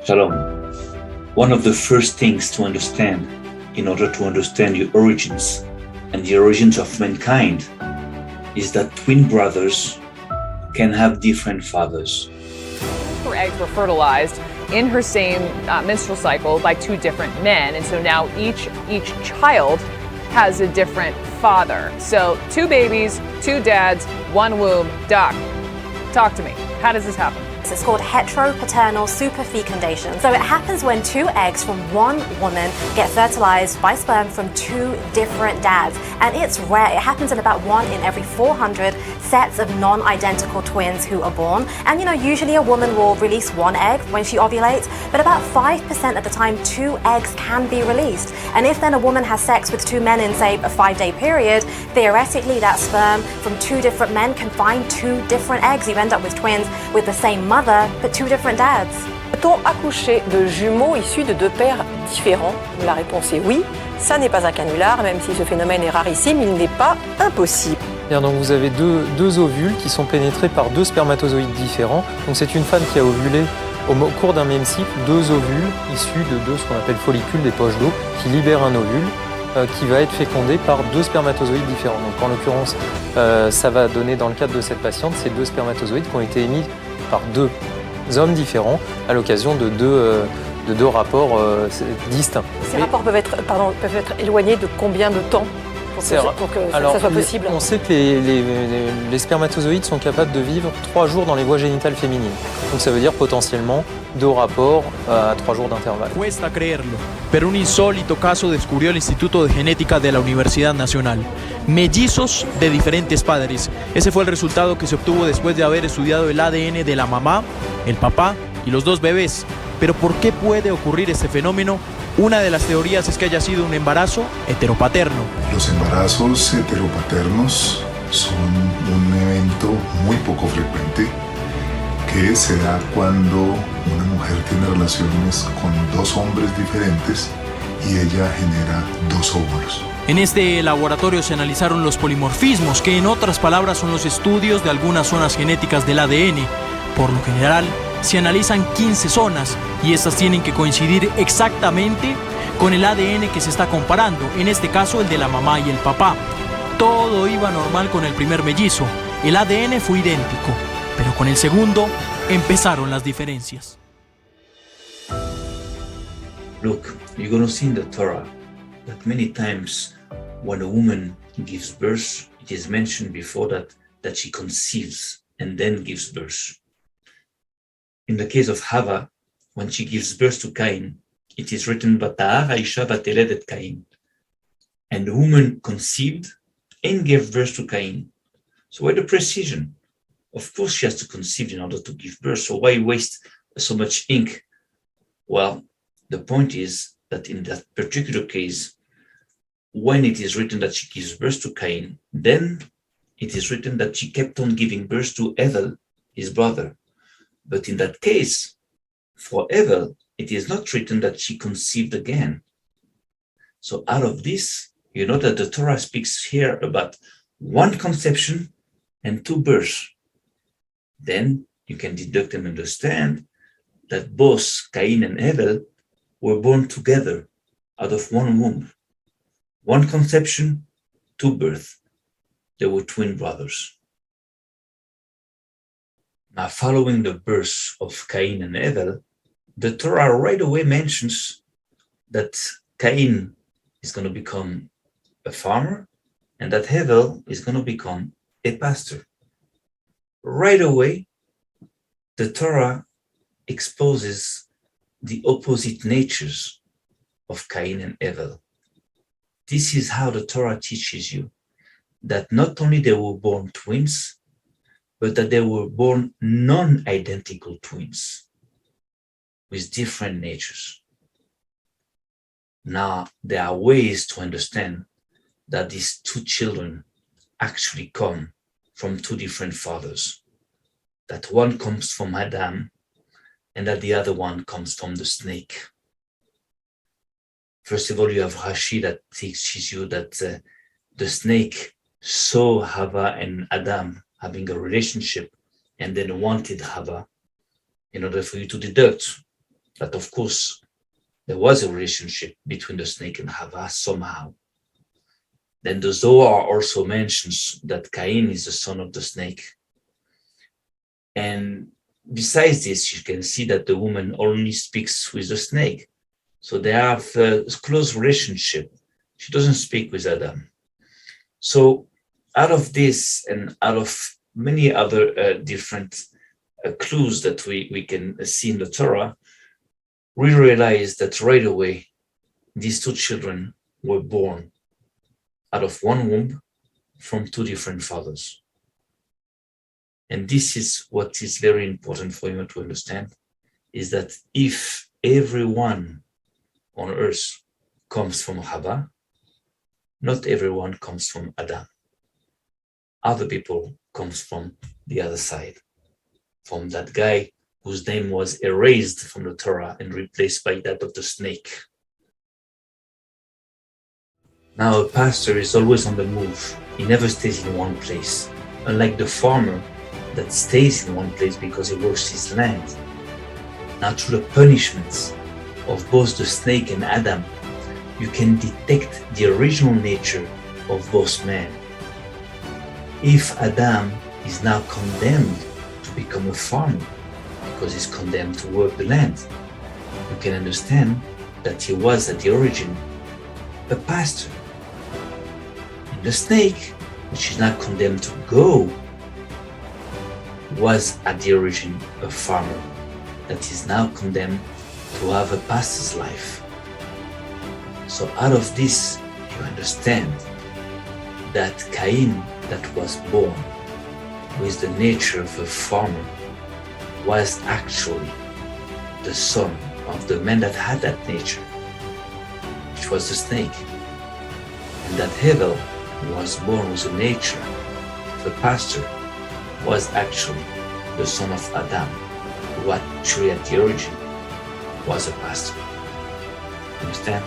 Shalom. One of the first things to understand in order to understand your origins and the origins of mankind is that twin brothers can have different fathers. Her eggs were fertilized in her same menstrual cycle by two different men, and so now each child has a different father. So two babies, two dads, one womb. Doc, talk to me. How does this happen? It's called heteropaternal superfecundation. So it happens when two eggs from one woman get fertilized by sperm from two different dads. And it's rare. It happens in about 1 in every 400 sets of non-identical twins who are born. And usually a woman will release one egg when she ovulates, but about 5% of the time, two eggs can be released. And if then a woman has sex with two men in, say, a 5-day period, theoretically that sperm from two different men can find two different eggs. You end up with twins with the same mother, but two different dads. Peut-on accoucher de jumeaux issus de deux pères différents? La réponse est oui. Ça n'est pas un canular, même si ce phénomène est rarissime, il n'est pas impossible. Donc vous avez deux ovules qui sont pénétrés par deux spermatozoïdes différents. Donc c'est une femme qui a ovulé au cours d'un même cycle, deux ovules issus de ce qu'on appelle follicules, des poches d'eau, qui libèrent un ovule qui va être fécondé par deux spermatozoïdes différents. Donc en l'occurrence, ça va donner dans le cadre de cette patiente ces deux spermatozoïdes qui ont été émis par deux hommes différents à l'occasion de deux rapports distincts. Ces rapports peuvent être éloignés de combien de temps pour que ça soit possible? On sait que les spermatozoïdes sont capables de vivre 3 jours dans les voies génitales féminines. Donc ça veut dire potentiellement 2 rapports à 3 jours d'intervalle. Cuesta creerlo, pero un insólito caso descubrió el Instituto de Genética de la Universidad Nacional. Mellizos de diferentes padres. Ese fue el resultado que se obtuvo después de haber estudiado el ADN de la mamá, el papá y los dos bebés. Pero ¿por qué puede ocurrir este fenómeno? Una de las teorías es que haya sido un embarazo heteropaterno. Los embarazos heteropaternos son un evento muy poco frecuente que se da cuando una mujer tiene relaciones con dos hombres diferentes y ella genera dos óvulos. En este laboratorio se analizaron los polimorfismos, que en otras palabras son los estudios de algunas zonas genéticas del ADN. Por lo general, se analizan 15 zonas y estas tienen que coincidir exactamente con el ADN que se está comparando, en este caso el de la mamá y el papá. Todo iba normal con el primer mellizo, el ADN fue idéntico, pero con el segundo empezaron las diferencias. Look, you're going to see in the Torah that many times when a woman gives birth, it is mentioned before that she conceives and then gives birth. In the case of Hava, when she gives birth to Cain, it is written, "Vata'ar ha'isha vateledet Cain," and the woman conceived and gave birth to Cain. So why the precision? Of course she has to conceive in order to give birth, so why waste so much ink? Well, the point is that in that particular case, when it is written that she gives birth to Cain, then it is written that she kept on giving birth to Evel, his brother. But in that case, for Evel, it is not written that she conceived again. So out of this, you know that the Torah speaks here about one conception and two births. Then you can deduct and understand that both Cain and Evel were born together out of one womb. One conception, two births. They were twin brothers. Now, following the birth of Cain and Evel, the Torah right away mentions that Cain is going to become a farmer and that Evel is going to become a pastor. Right away, the Torah exposes the opposite natures of Cain and Evel. This is how the Torah teaches you that not only they were born twins, but that they were born non-identical twins with different natures. Now, there are ways to understand that these two children actually come from two different fathers, that one comes from Adam and that the other one comes from the snake. First of all, you have Rashi that teaches you that the snake saw Hava and Adam having a relationship and then wanted Hava in order for you to deduct that of course there was a relationship between the snake and Hava somehow. Then the Zohar also mentions that Cain is the son of the snake. And besides this, you can see that the woman only speaks with the snake. So they have a close relationship. She doesn't speak with Adam. So out of this and out of many other different clues that we can see in the Torah, we realize that right away, these two children were born out of one womb from two different fathers. And this is what is very important for you to understand, is that if everyone on earth comes from Hava, not everyone comes from Adam. Other people comes from the other side, from that guy whose name was erased from the Torah and replaced by that of the snake. Now a pastor is always on the move. He never stays in one place, unlike the farmer that stays in one place because he works his land. Now through the punishments of both the snake and Adam, you can detect the original nature of both men. If Adam is now condemned to become a farmer because he's condemned to work the land, you can understand that he was at the origin a pastor. And the snake, which is now condemned to go, was at the origin a farmer that is now condemned to have a pastor's life. So out of this, you understand that Cain, that was born with the nature of a farmer, was actually the son of the man that had that nature, which was the snake. And that Hevel was born with the nature of a pastor, was actually the son of Adam, who actually at the origin was a pastor. Understand?